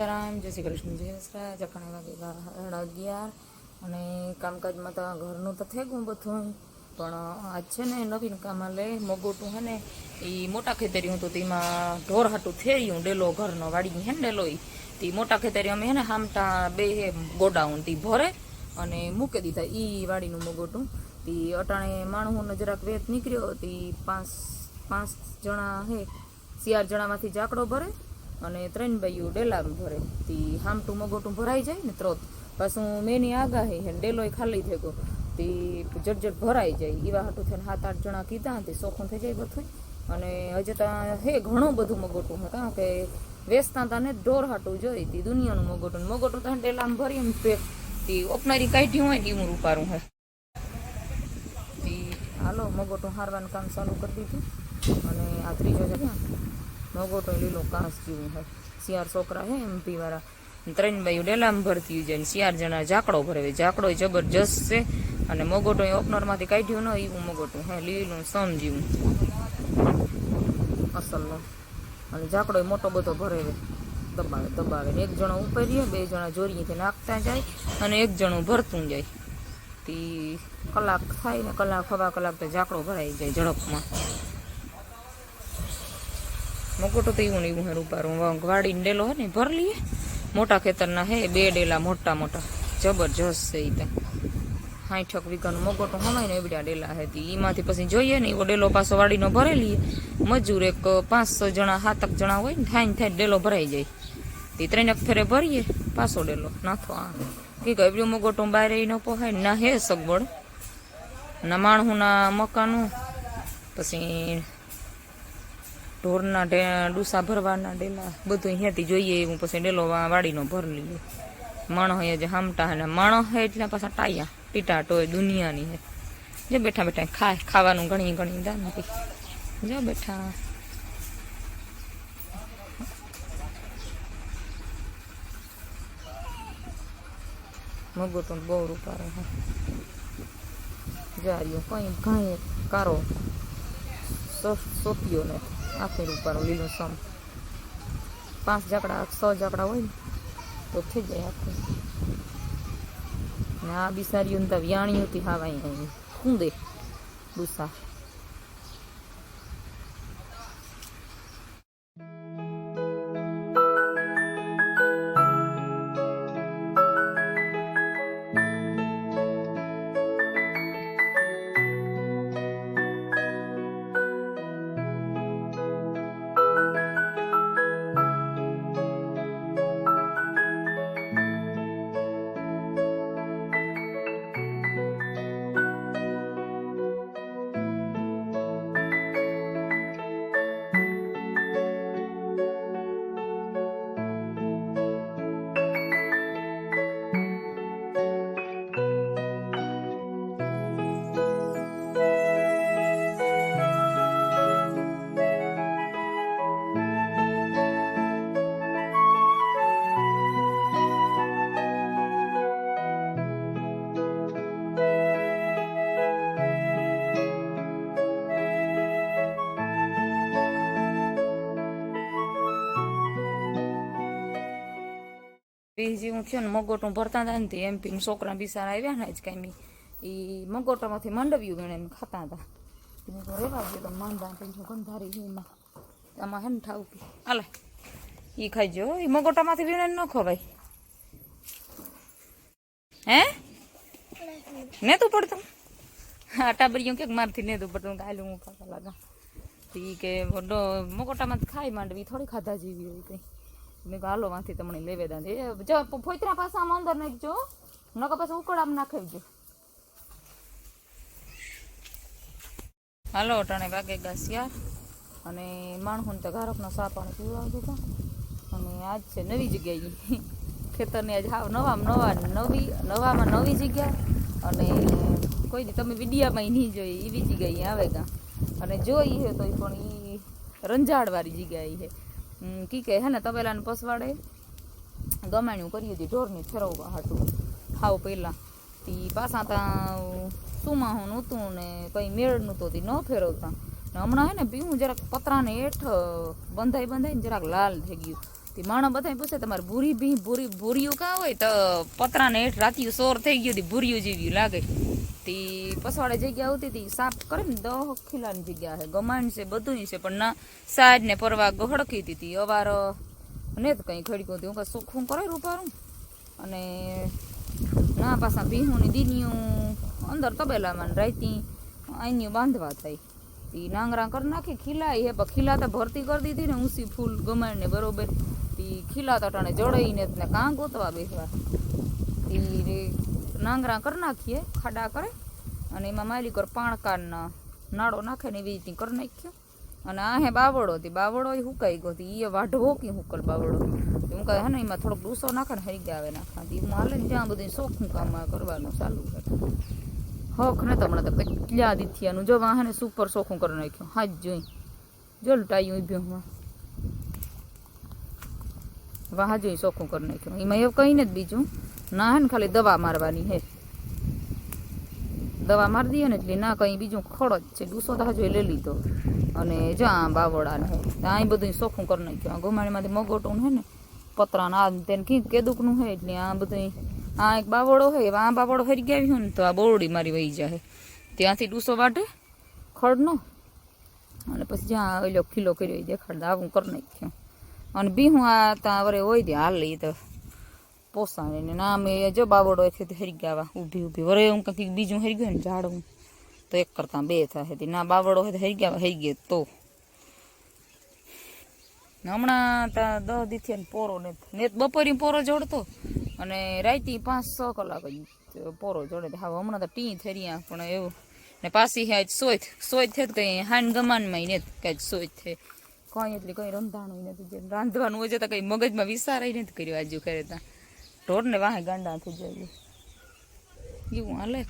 રામ જય શ્રી કૃષ્ણ જય શ્રી જખણે વાગે 11:30 અને કામકાજમાં તો ઘરનું તો થઈ ગયું બધું પણ આજ છે ને નવીન કામ લે મગોટું હે ને એ મોટા ખેતરી હતું તેમાં ઢોર હાટું થેર્યું ડેલો ઘરનો વાડી હે ને ડેલો તે મોટા ખેતરી અમે હે ને હામટા બે ગોડાઉન તી ભરે અને મૂકી દીધા એ વાડીનું મગોટું તે અટાણે માણસોને જરાક વેત નીકળ્યો તે પાંચ જણા હે 4 જણામાંથી જાકડો ભરે અને 3 બાઈઓ ડેલા ભરે તી હામટું મગોટું ભરાઈ જાય ને ત્રોત પાછું મેની આગાહી હે ડેલોય ખાલી થઈ ગયો તી જટ ભરાઈ જાય એવા હાટું થઈને 7-8 જણા કીધા તે સોખું થઈ જાય બધું અને હજી ત્યાં હે ઘણું બધું મગોટું હે કારણ કે વેચતા તા ને ઢોર હાટું જોઈ તી દુનિયાનું મગોટું તો ડેલામાં ભરી એમ પેક તી ઓપનારી કાઢી હોય ને એવું રૂપારું હે તી હાલો મગોટું હારવાનું કામ ચાલુ કરી દીધું અને આ ત્રીજો છે મગોટો લીલો કાંસ જેવું હે 4 છોકરા હે એમપી વાળા 3 બાઈઓ ડેલામાં ભરતી જાય 4 જણા જાકડો ભરે જાકડો જબરજસ્ત છે અને મગોટો ઓપનરમાંથી કાઢ્યું ન એવું મગોટું હે લીલું સમ જેવું અસલનો અને જાકડો મોટો બધો ભરે દબાવે ને 1 જણો ઉપરીએ 2 જણા જોરીએથી નાખતા જાય અને 1 જણું ભરતું જાય તી કલાક થાય ને સવા કલાક તો જાકડો ભરાઈ જાય ઝડપમાં મગોટો તો એવું ને એવું હે રૂપારું વાડીને ડેલો હે ને ભર લઈએ મોટા ખેતરના હે 2 ડેલા મોટા જબરજસ્ત છે એ 60 વીઘાનું મગોટું હમાય ને એવડા ડેલા હે એમાંથી પછી જોઈએ ને એવો ડેલો પાછો વાડીનો ભરે લઈએ મજૂર એક 5-6 જણા 7 જણા હોય ને થાય ડેલો ભરાઈ જાય તે 3 ફેરે ભરીએ પાછો ડેલો નાથો કે એવડું મગોટું બહાર ન પોહાય ના હે સગવડ ના માણસોના મકાનું પછી ઢોરના ડૂસા ભરવાના ડેલા બધું અહીંયાથી જોઈએ એવું પછી ડેલો વાડીનો ભર લઈએ માણસ અહીંયા જે હામટા હે ને માણસ હે એટલે પાછા ટાયા ટીટાટોય દુનિયાની હે જે બેઠા ખાવાનું ઘણી દાન નથી જો બેઠા મગોટો બહુ રૂપારો હે જાર્યો કઈ ઘાય કારો સોપિયો ને આખે રૂપારો લીલો સમ 5 જાકડા 6 જાકડા હોય ને તો થઈ જાય આખું ને આ બિસારીઓ તો વ્યાણી હતી હાવાઈ ખૂંદે ડૂસા જેવું થયું ને મગોટું ભરતા હતા ને એમપી છોકરા બિસારા આવ્યા ને જ કાંઈ એ મગોટામાંથી માંડવ્યું ગણે એમ ખાતા હતા તો રેવા ગયો તો માંડા પેલું ગંધારી એમાં આમાં હે ને ઠાવકી હાલે એ ખાઈજો એ મગોટામાંથી વીણે ન ખવાય હે ને તું પડતું હા ટાબરીઓ કે મારથી ને તું પડતું કાલું હું ખાતા લાગા એ કે મગોટામાંથી ખાઈ માંડવી થોડી ખાધા જેવી હોય કંઈ મેં હાલો માંથી તમને લેવે દા જો ફોતરા પાસામાં અંદર નાખજો નકર પાછું ઉકળામાં નાખજો હાલો અટાણે વાગે ગાસિયા અને માણસોને તો ઘારકનો સા પાણી પીવડાવી દીધા અને આજ છે નવી જગ્યાએ ખેતરની આજ હાવ નવામાં નવી જગ્યા અને કોઈ દી તમે વિડીયામાં નહીં જોઈ એવી જગ્યાએ આવે ગા અને જોઈ હે તો પણ એ રંજાડવાળી જગ્યાએ છે કી કે હે ને તબેલાને પસવાડે ગમાણ્યું કરી હતી ઢોરની ફેરવવા હાટું હાવ પહેલાં તી પાછા ત્યાં સુમાહું નહોતું ને કંઈ મેળ નહોતો તી ન ફેરવતા ને હમણાં હે ને પીવું જરાક પતરાને હેઠ બંધાઈ ને જરાક લાલ થઈ ગયું તે માણસ બધા પૂછે તમારે ભૂરી ભી ભૂરિયું કાં હોય તો પતરાને હેઠ રાતિયું સોર થઈ ગયું હતી ભૂરિયું જેવી લાગે. તે પસવાડે જગ્યા આવતી હતી સાફ કરે ને 10 ખીલાની જગ્યા છે ગમાણ છે બધું છે પણ ના સાઈડ ને પરવા ગહડકી હતી અવાર ને જ કંઈ ખડક્યું હતું હું કાંઈ સુખું કરે રૂપારું અને ના પાછા ભીહુંની દીનિયું અંદર તબેલામાં રાઈતી આઈન્યું બાંધવા થાય તે નાંગરા કરી નાખી ખીલાઈ હે પણ ખીલા તો ભરતી કરી દીધી ને ઊંસી ફૂલ ગમાણને બરોબર તે ખીલા તટાણે જડાઈને ને કાં ગોતવા બેસવા તે નાંગરા કરી નાખીએ ખાડા કરે અને એમાં માલિક પાણકારના નાળો નાખે ને એવી રીતે કરી નાખ્યો અને આ હે બાવળો હતી બાવળો એ હુકાઈ ગયો હતી એ વાઢવો કે હુકલ બાવળો હું કહે હે ને એમાં થોડોક ડૂસો નાખે ને હરી આવે નાખા હું હાલે ને ત્યાં બધું શોખનું કામ કરવાનું ચાલુ કરે હક ને તો હમણાં તો કેટલા દીથિયાનું જો વાહને સુપર શોખું કરી નાખ્યું હાથ જોઈ જો લટાયું ઉભ્યું હું વાહ જોઈ શોખું કરી નાખ્યું એમાં એવું કંઈ ને જ બીજું ના હે ને ખાલી દવા મારવાની હે દવા મારી દઈએ ને એટલે ના કંઈ બીજું ખડ જ છે ડૂસો તો હજુ લઈ લીધો અને જ્યાં બાવળાને હે ત્યાં બધું શોખું કરી નાખ્યું આ ગોમાણીમાંથી મગોટું હે ને પતરાને આ તેને કીધું કેદુકનું હે એટલે આ બધું આ એક બાવળો હોય આ બાવળો ફરી ગયા હોય ને તો આ બોરડી મારી વહી જાય ત્યાંથી ડૂસો વાટે ખડનો અને પછી જ્યાં ઓલો ખીલો કર્યો દેખાડતા આવું કરી નાખ્યું અને બીહું આ ત્યાં વરે હોય દે હાલ લઈ તો પોસાને ને નામ એ જો બાવળો એથી હરી ગયા ઊભી ઊભી વરે હું કંઈક બીજું હરી ગયું ને ઝાડવું તો એક કરતાં બે થાય ના બાવળો હોય તો હરી ગયો તો હમણાં ત્યાં 10 દીથી ને પોરો ને બપોરી પોરો જોડતો અને રાઈતી 5-6 કલાક જ પોરો જોડે હા હમણાં તો ટી થઈ રહ્યા પણ એવું ને પાછી હે સોય થે કંઈ હાન ગમાનમાં ને કંઈક સોય થે કંઈ એટલે કંઈ રંધાણું નથી જે રાંધવાનું હોય તો કંઈ મગજમાં વિચારાય નથી કર્યું આજુ કરે ત્યાં ઢોરને વાહે ગાંડા થઈ જાય એવું હાલે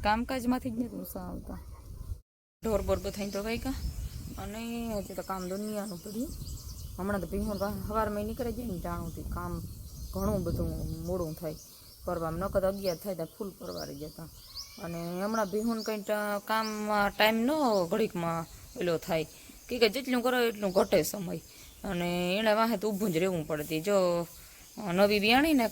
કામકાજમાંથી જ નથી ઉષા આવતા ઢોર બોર બધાને તો કંઈ કા અને હજી તો કામ દુનિયાનું પડ્યું હમણાં તો ભીહોર સવારમાં નીકળે જાય ને જાણુંથી કામ ઘણું બધું મોડું થાય કરવામાં નકદ 11 થાય ત્યાં ફૂલ પરવારી જતા અને હમણાં ભીહોન કંઈ કામમાં ટાઈમ ન ઘડીકમાં પેલો થાય કે જેટલું કરો એટલું ઘટે સમય અને એણે વાહે તો ઊભું જ રહેવું પડતી જો નવી બિયાણી ને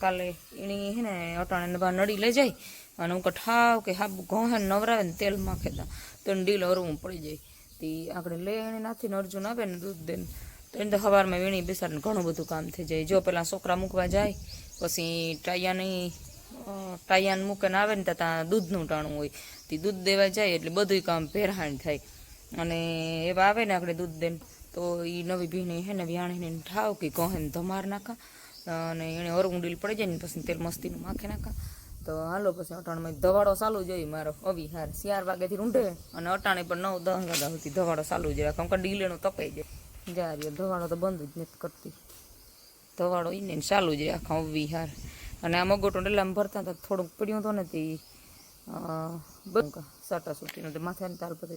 કાલે એની હે ને અટાણે બહાર નડી લઈ જાય અને હું ઠાવ કે હાબુ ઘઉં નવરાવે ને તેલ માખેતા તો ડીલ હરવું પડી જાય તે આપણે લઈ એને નાથીને અર્જુન આવે ને દૂધ દે તો એને તો સવારમાં વીણી બેસાડને ઘણું બધું કામ થઈ જાય જો પેલા છોકરા મૂકવા જાય પછી ટાયાને મૂકીને આવે ને ત્યાં દૂધનું ટાણું હોય તે દૂધ દેવા જાય એટલે બધું કામ ભેરહાણ થાય અને એવા આવે ને આપણે દૂધ દઈને તો એ નવી ભીણી હે ને વ્યાણીને ઠાવ કે કહે ને ધમાર નાખા અને એને હરવું ડીલ પડી જાય ને પછી તેલ મસ્તીનું માખે નાખા તો હાલો પછી અટાણમાં ધવાડો ચાલુ જોઈએ મારો અવિહાર 4 વાગ્યાથી રૂંઢે અને અટાણે પણ 9-10 વાગ્યા સુધી ધવાડો ચાલુ જ રાખે કે ડીલેનું તપાઈ જાય જાય ધવાડો તો બંધ જ નથી કરતી ધવાડો એને ચાલુ જ રાખે અવિહાર અને આ મગોટો ડેલામાં ભરતા હતા થોડુંક પડ્યું તો ને તે સાટા સુટીનું માથાને તાલ પર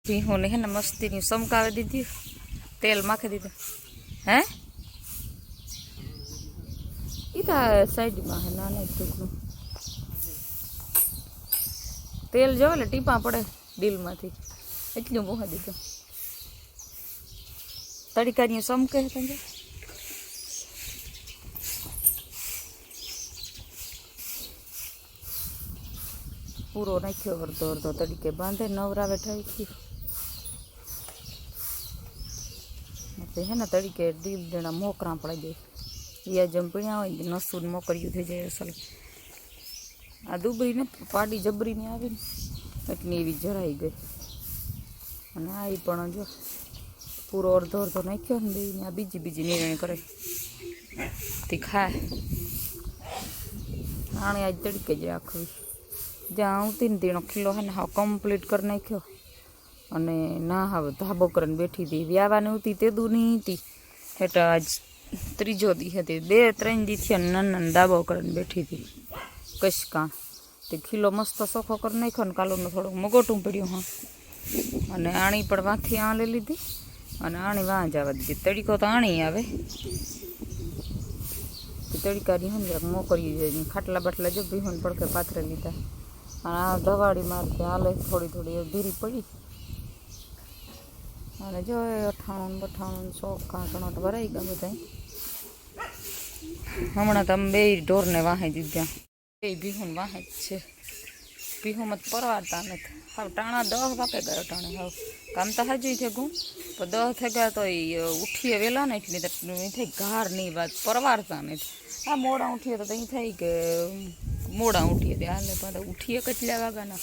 ભીહોને હે ને મસ્તીની સમકાવી દીધી, તેલ માખી દીધું. હે એ તો સાઈડમાં હે નાના ટૂંકનું તેલ જો એટલે ટીપા પડે ડીલમાંથી એટલું બોહી દીધું. તડકાની સમકે તમે પૂરો નાખ્યો, અડધો અડધો તડકે બાંધે નવરા બેઠા હે ને તડકે ડીલ દેણા મોકરા પડી જાય. યા જંપણ્યા હોય નસું મોકર્યું થઈ જાય અસલ. આ દુબરી ને પાડી જબરીને આવી ને એટલી એવી જરાઈ ગઈ. અને આ પણ જો પૂરો અડધો અડધો નાખ્યો ને બેને આ બીજી નિર્ણય કરે તે ખાય. આણે આજ તડકે જ રાખવી જ્યાં આવતી ને તેનો ખીલો હે ને હા કમ્પ્લીટ કરી નાખ્યો. અને ના હવે ધાબો કરીને બેઠી હતી, વ્યાવાની હતી તે દૂર નહીં હતી એટલે આજ ત્રીજો દી હતી, 2-3 દી થી નાના ધાબો કરીને બેઠી હતી કશકાણ. તે ખીલો મસ્ત સોખો કરી નાખ્યો ને કાલુનું થોડુંક મગોટું પડ્યું. હા અને આણી પણ વાંથી આ લઈ લીધી અને આણી વાં જવા દીધી. તડીકો તો આણી આવે તડકાની હોય ને મોકરી જાય. ખાટલા બાટલા જો ભીહોને પડકે પાથરે લીધા અને આ ધવાડી મારતી હાલે થોડી ધીરી પડી. અને જો 98 100 કાંકણોટ ભરાઈ ગયા બધા. હમણાં તમે બે ઢોરને વાહી દીધા, બે ભીહોને વાહે જ છે. ભીહોમાં પરવારતા નથી. હવે ટાણા 10 વાગે ગયો ટાણે. હવે કામ તો હાજુ થઈ ગયું પણ 10 થઈ ગયા તો ઉઠીએ વહેલા ને એટલી થઈ ઘાર નહીં વાત પરવારતા નથી. આ મોડા ઉઠીએ તો અહીં થાય કે મોડા ઉઠીએ તે હાલે પાછા ઉઠીએ કેટલા વાગ્યાના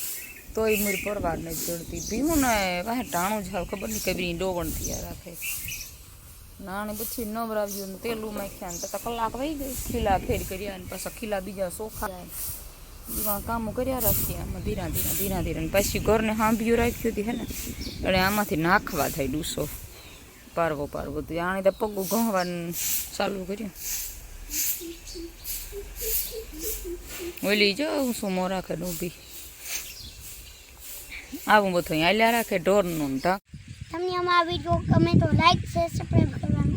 તોય મૂળ પરવાર નથી જડતી. ભીહું ને વાહે ટાણું જ હાવ ખબર નહીં કઈ ડોવણ થયા રાખે. નાની પછી નવરાવ્યું ને તેલું નાખ્યા ને તો કલાક વહી ગઈ. ખીલા ફેર કર્યા ને પાછા ખીલા બીજા સોખા એવા કામો કર્યા રાખીએ આમાં ધીરા ને પછી ઘરને સાંભળ્યું રાખ્યું હતી હે ને એટલે આમાંથી નાખવા થાય ડૂસો પારવો તો આણે તો પગું ઘણવાનું ચાલુ કર્યું. ઓલી જો શું મો રાખે ઊભી આવું બધું હાલ્યા રાખે ઢોરનું. તમને અમારા વિડીયો ગમે તો લાઈક શેર સબસ્ક્રાઇબ કરવાનું